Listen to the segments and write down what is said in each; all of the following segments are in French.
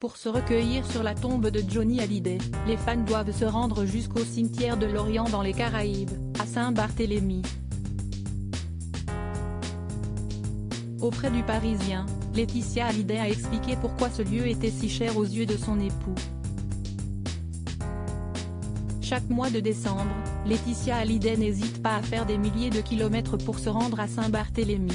Pour se recueillir sur la tombe de Johnny Hallyday, les fans doivent se rendre jusqu'au cimetière de Lorient dans les Caraïbes, à Saint-Barthélemy. Auprès du Parisien, Laetitia Hallyday a expliqué pourquoi ce lieu était si cher aux yeux de son époux. Chaque mois de décembre, Laetitia Hallyday n'hésite pas à faire des milliers de kilomètres pour se rendre à Saint-Barthélemy.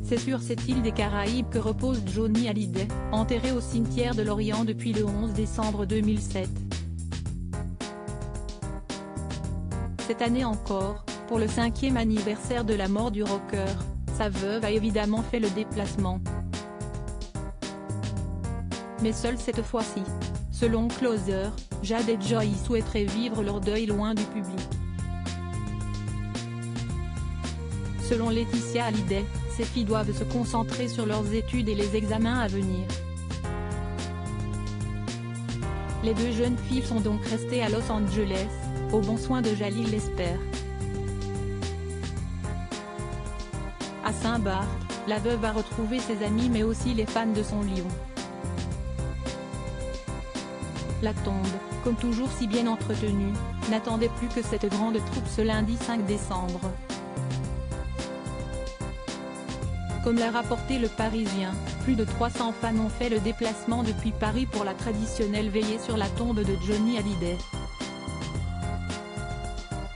C'est sur cette île des Caraïbes que repose Johnny Hallyday, enterré au cimetière de Lorient depuis le 11 décembre 2007. Cette année encore, pour le 5e anniversaire de la mort du rocker, sa veuve a évidemment fait le déplacement. Mais seule cette fois-ci. Selon Closer, Jade et Joy souhaiteraient vivre leur deuil loin du public. Selon Laetitia Hallyday, ces filles doivent se concentrer sur leurs études et les examens à venir. Les deux jeunes filles sont donc restées à Los Angeles, aux bons soins de Jalil Lesper. À Saint-Barth, la veuve a retrouvé ses amis mais aussi les fans de son lion. La tombe, comme toujours si bien entretenue, n'attendait plus que cette grande troupe ce lundi 5 décembre. Comme l'a rapporté le Parisien, plus de 300 fans ont fait le déplacement depuis Paris pour la traditionnelle veillée sur la tombe de Johnny Hallyday.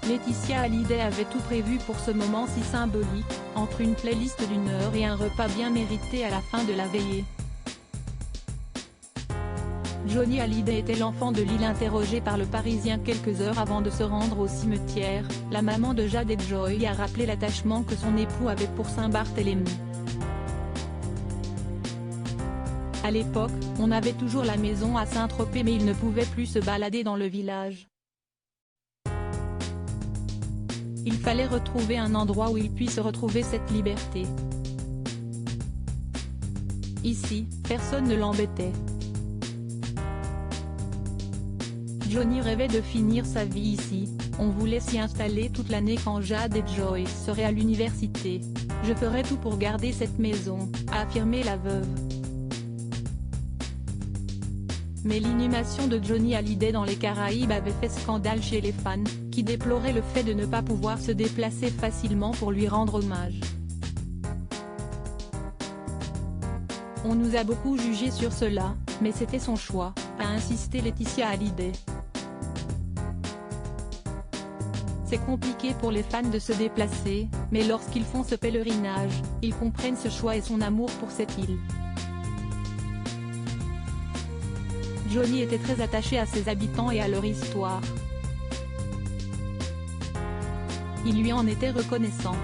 Laetitia Hallyday avait tout prévu pour ce moment si symbolique, entre une playlist d'1 heure et un repas bien mérité à la fin de la veillée. Johnny Hallyday était l'enfant de Lille interrogé par le Parisien quelques heures avant de se rendre au cimetière. La maman de Jade et Joy a rappelé l'attachement que son époux avait pour Saint-Barthélemy. À l'époque, on avait toujours la maison à Saint-Tropez mais il ne pouvait plus se balader dans le village. Il fallait retrouver un endroit où il puisse retrouver cette liberté. Ici, personne ne l'embêtait. Johnny rêvait de finir sa vie ici, on voulait s'y installer toute l'année quand Jade et Joy seraient à l'université. Je ferai tout pour garder cette maison, a affirmé la veuve. Mais l'inhumation de Johnny Hallyday dans les Caraïbes avait fait scandale chez les fans, qui déploraient le fait de ne pas pouvoir se déplacer facilement pour lui rendre hommage. On nous a beaucoup jugé sur cela, mais c'était son choix, a insisté Laetitia Hallyday. C'est compliqué pour les fans de se déplacer, mais lorsqu'ils font ce pèlerinage, ils comprennent ce choix et son amour pour cette île. Johnny était très attaché à ses habitants et à leur histoire. Il lui en était reconnaissant.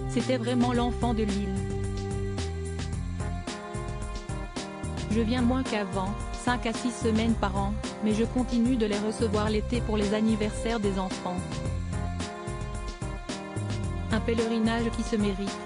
C'était vraiment l'enfant de l'île. Je viens moins qu'avant, 5 à 6 semaines par an, mais je continue de les recevoir l'été pour les anniversaires des enfants. Un pèlerinage qui se mérite.